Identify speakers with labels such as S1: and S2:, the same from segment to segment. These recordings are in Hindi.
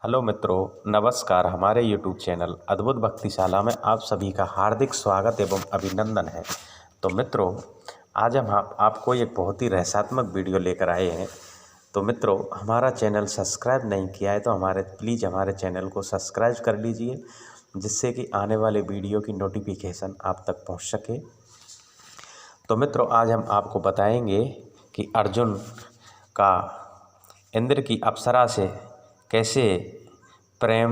S1: हेलो मित्रों, नमस्कार। हमारे यूट्यूब चैनल अद्भुत भक्तिशाला में आप सभी का हार्दिक स्वागत एवं अभिनंदन है। तो मित्रों, आज हम आपको एक बहुत ही रहस्यात्मक वीडियो लेकर आए हैं। तो मित्रों, हमारा चैनल सब्सक्राइब नहीं किया है तो प्लीज़ हमारे चैनल को सब्सक्राइब कर लीजिए, जिससे कि आने वाले वीडियो की नोटिफिकेशन आप तक पहुँच सके। तो मित्रों, आज हम आपको बताएंगे कि अर्जुन का इंद्र की अप्सरा से कैसे प्रेम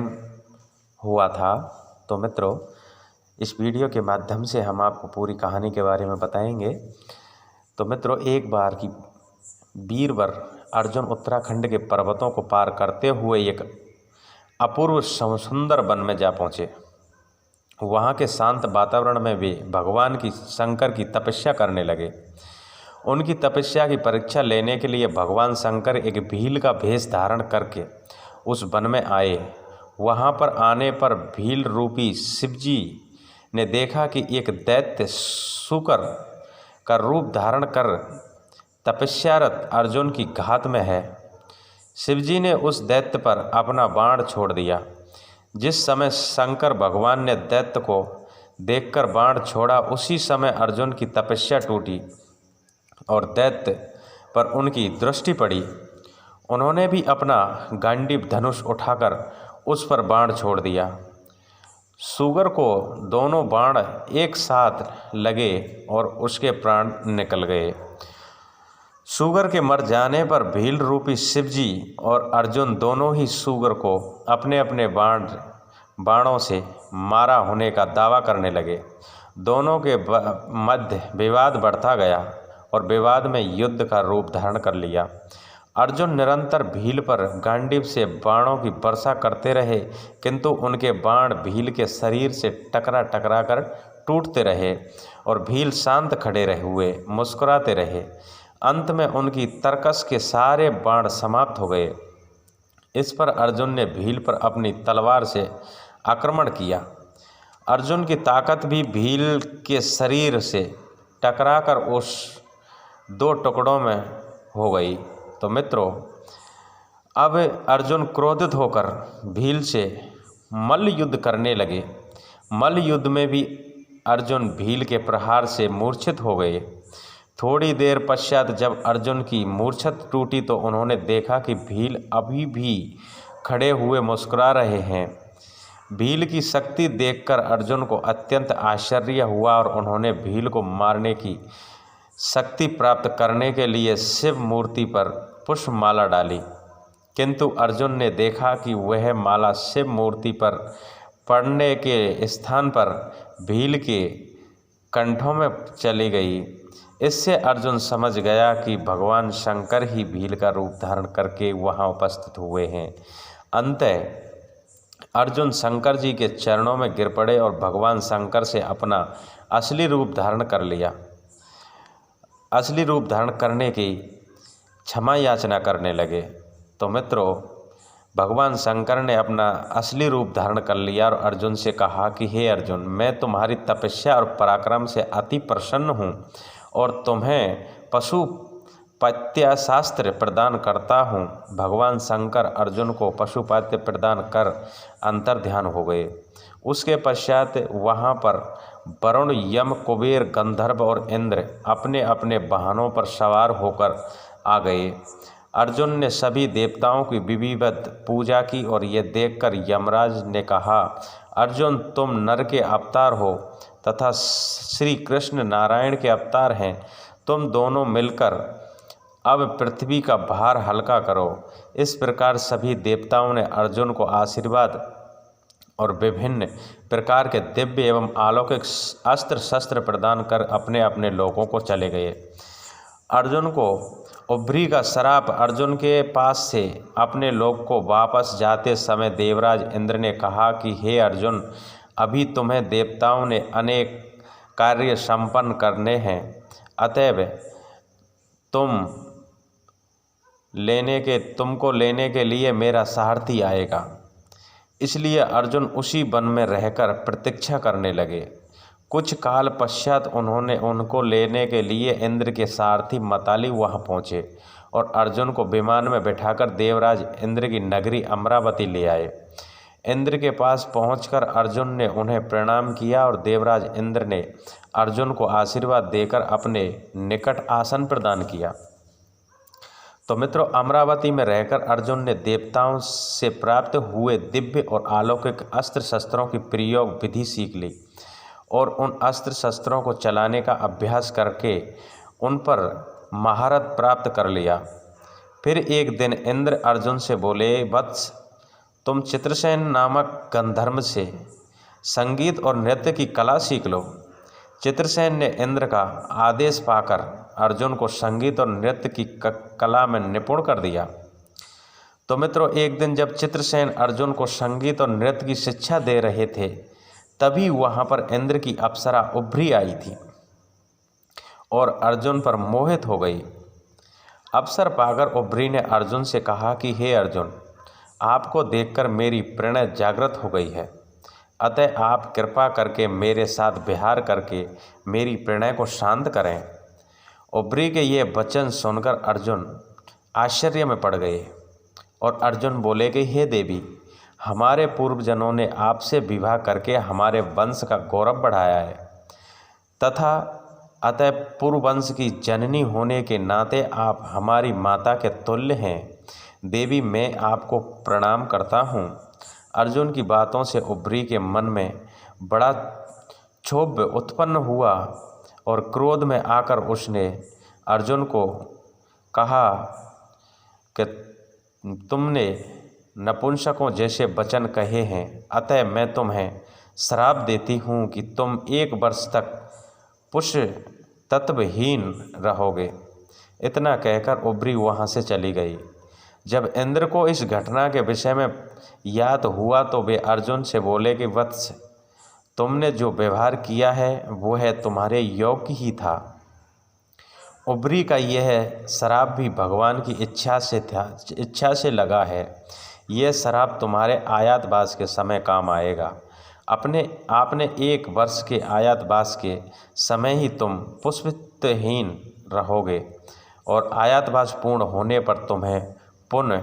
S1: हुआ था। तो मित्रों, इस वीडियो के माध्यम से हम आपको पूरी कहानी के बारे में बताएंगे। तो मित्रों, एक बार की वीरवर अर्जुन उत्तराखंड के पर्वतों को पार करते हुए एक अपूर्व सुंदर वन में जा पहुँचे। वहाँ के शांत वातावरण में वे भगवान की शंकर की तपस्या करने लगे। उनकी तपस्या की परीक्षा लेने के लिए भगवान शंकर एक भील का भेष धारण करके उस वन में आए। वहाँ पर आने पर भील रूपी शिवजी ने देखा कि एक दैत्य शूकर का रूप धारण कर तपस्यारत अर्जुन की घात में है। शिवजी ने उस दैत्य पर अपना बाण छोड़ दिया। जिस समय शंकर भगवान ने दैत्य को देखकर बाण छोड़ा, उसी समय अर्जुन की तपस्या टूटी और दैत्य पर उनकी दृष्टि पड़ी। उन्होंने भी अपना गांडीव धनुष उठाकर उस पर बाण छोड़ दिया। सूगर को दोनों बाण एक साथ लगे और उसके प्राण निकल गए। सूगर के मर जाने पर भील रूपी शिवजी और अर्जुन दोनों ही सूगर को अपने अपने बाणों से मारा होने का दावा करने लगे। दोनों के मध्य विवाद बढ़ता गया और विवाद में युद्ध का रूप धारण कर लिया। अर्जुन निरंतर भील पर गांडीव से बाणों की वर्षा करते रहे, किंतु उनके बाण भील के शरीर से टकरा टकरा कर टूटते रहे और भील शांत खड़े रहे हुए मुस्कुराते रहे। अंत में उनकी तरकस के सारे बाण समाप्त हो गए। इस पर अर्जुन ने भील पर अपनी तलवार से आक्रमण किया। अर्जुन की ताकत भी भील के शरीर से टकराकर उस दो टुकड़ों में हो गई। तो मित्रों, अब अर्जुन क्रोधित होकर भील से मल्ल युद्ध करने लगे। मल्ल युद्ध में भी अर्जुन भील के प्रहार से मूर्छित हो गए। थोड़ी देर पश्चात जब अर्जुन की मूर्छत टूटी तो उन्होंने देखा कि भील अभी भी खड़े हुए मुस्कुरा रहे हैं। भील की शक्ति देखकर अर्जुन को अत्यंत आश्चर्य हुआ और उन्होंने भील को मारने की शक्ति प्राप्त करने के लिए शिव मूर्ति पर पुष्पमाला डाली, किंतु अर्जुन ने देखा कि वह माला शिव मूर्ति पर पड़ने के स्थान पर भील के कंठों में चली गई। इससे अर्जुन समझ गया कि भगवान शंकर ही भील का रूप धारण करके वहां उपस्थित हुए हैं। अंततः अर्जुन शंकर जी के चरणों में गिर पड़े और भगवान शंकर से अपना असली रूप धारण कर लिया। असली रूप धारण करने की क्षमा याचना करने लगे। तो मित्रों, भगवान शंकर ने अपना असली रूप धारण कर लिया और अर्जुन से कहा कि हे अर्जुन, मैं तुम्हारी तपस्या और पराक्रम से अति प्रसन्न हूँ और तुम्हें पशुपत्य शास्त्र प्रदान करता हूँ। भगवान शंकर अर्जुन को पशुपत्य प्रदान कर अंतर्ध्यान हो गए। उसके पश्चात वहाँ पर वरुण, यम, कुबेर, गंधर्व और इंद्र अपने अपने वाहनों पर सवार होकर आ गए। अर्जुन ने सभी देवताओं की विधिवत पूजा की और ये देखकर यमराज ने कहा, अर्जुन, तुम नर के अवतार हो तथा श्री कृष्ण नारायण के अवतार हैं। तुम दोनों मिलकर अब पृथ्वी का भार हल्का करो। इस प्रकार सभी देवताओं ने अर्जुन को आशीर्वाद और विभिन्न प्रकार के दिव्य एवं अलौकिक अस्त्र शस्त्र प्रदान कर अपने अपने लोगों को चले गए। अर्जुन को उभरी का श्राप अर्जुन के पास से अपने लोग को वापस जाते समय देवराज इंद्र ने कहा कि हे अर्जुन, अभी तुम्हें देवताओं ने अनेक कार्य संपन्न करने हैं, अतएव तुमको लेने के लिए मेरा सारथी आएगा। इसलिए अर्जुन उसी वन में रहकर प्रतीक्षा करने लगे। कुछ काल पश्चात उनको लेने के लिए इंद्र के सारथी मताली वहां पहुँचे। और अर्जुन को विमान में बिठाकर देवराज इंद्र की नगरी अमरावती ले आए। इंद्र के पास पहुंचकर अर्जुन ने उन्हें प्रणाम किया और देवराज इंद्र ने अर्जुन को आशीर्वाद देकर अपने निकट आसन प्रदान किया। तो मित्रों, अमरावती में रहकर अर्जुन ने देवताओं से प्राप्त हुए दिव्य और अलौकिक अस्त्र शस्त्रों की प्रयोग विधि सीख ली और उन अस्त्र शस्त्रों को चलाने का अभ्यास करके उन पर महारत प्राप्त कर लिया। फिर एक दिन इंद्र अर्जुन से बोले, वत्स, तुम चित्रसेन नामक गंधर्व से संगीत और नृत्य की कला सीख लो। चित्रसेन ने इंद्र का आदेश पाकर अर्जुन को संगीत और नृत्य की कला में निपुण कर दिया। तो मित्रों, एक दिन जब चित्रसेन अर्जुन को संगीत और नृत्य की शिक्षा दे रहे थे, तभी वहाँ पर इंद्र की अप्सरा उभरी आई थी और अर्जुन पर मोहित हो गई। अवसर पाकर उभरी ने अर्जुन से कहा कि हे अर्जुन, आपको देखकर मेरी प्रणय जागृत हो गई है, अतः आप कृपा करके मेरे साथ विहार करके मेरी प्रणय को शांत करें। उभरी के ये वचन सुनकर अर्जुन आश्चर्य में पड़ गए और अर्जुन बोले कि हे देवी, हमारे पूर्वजनों ने आपसे विवाह करके हमारे वंश का गौरव बढ़ाया है तथा अतः पूर्ववंश की जननी होने के नाते आप हमारी माता के तुल्य हैं। देवी, मैं आपको प्रणाम करता हूँ। अर्जुन की बातों से उभरी के मन में बड़ा क्षोभ उत्पन्न हुआ और क्रोध में आकर उसने अर्जुन को कहा कि तुमने नपुंसकों जैसे वचन कहे हैं, अतः मैं तुम्हें श्राप देती हूँ कि तुम 1 वर्ष तक पुष्य तत्वहीन रहोगे। इतना कहकर उभरी वहाँ से चली गई। जब इंद्र को इस घटना के विषय में याद हुआ तो वे अर्जुन से बोले कि वत्स, तुमने जो व्यवहार किया है वह तुम्हारे योग्य ही था। उभरी का यह श्राप भी भगवान की इच्छा से लगा है। यह श्राप तुम्हारे आयातवास के समय काम आएगा। आपने 1 वर्ष के आयातवास के समय ही तुम पुष्पितहीन रहोगे और आयातवास पूर्ण होने पर तुम्हें पुनः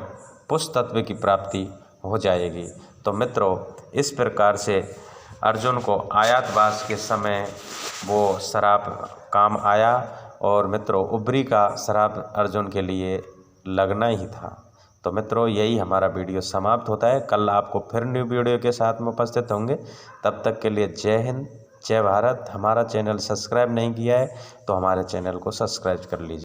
S1: पुष्प तत्व की प्राप्ति हो जाएगी। तो मित्रों, इस प्रकार से अर्जुन को आयातवास के समय वो श्राप काम आया और मित्रों, उभरी का श्राप अर्जुन के लिए लगना ही था। तो मित्रों, यही हमारा वीडियो समाप्त होता है। कल आपको फिर न्यू वीडियो के साथ में उपस्थित होंगे। तब तक के लिए जय हिंद, जय भारत। हमारा चैनल सब्सक्राइब नहीं किया है तो हमारे चैनल को सब्सक्राइब कर लीजिए।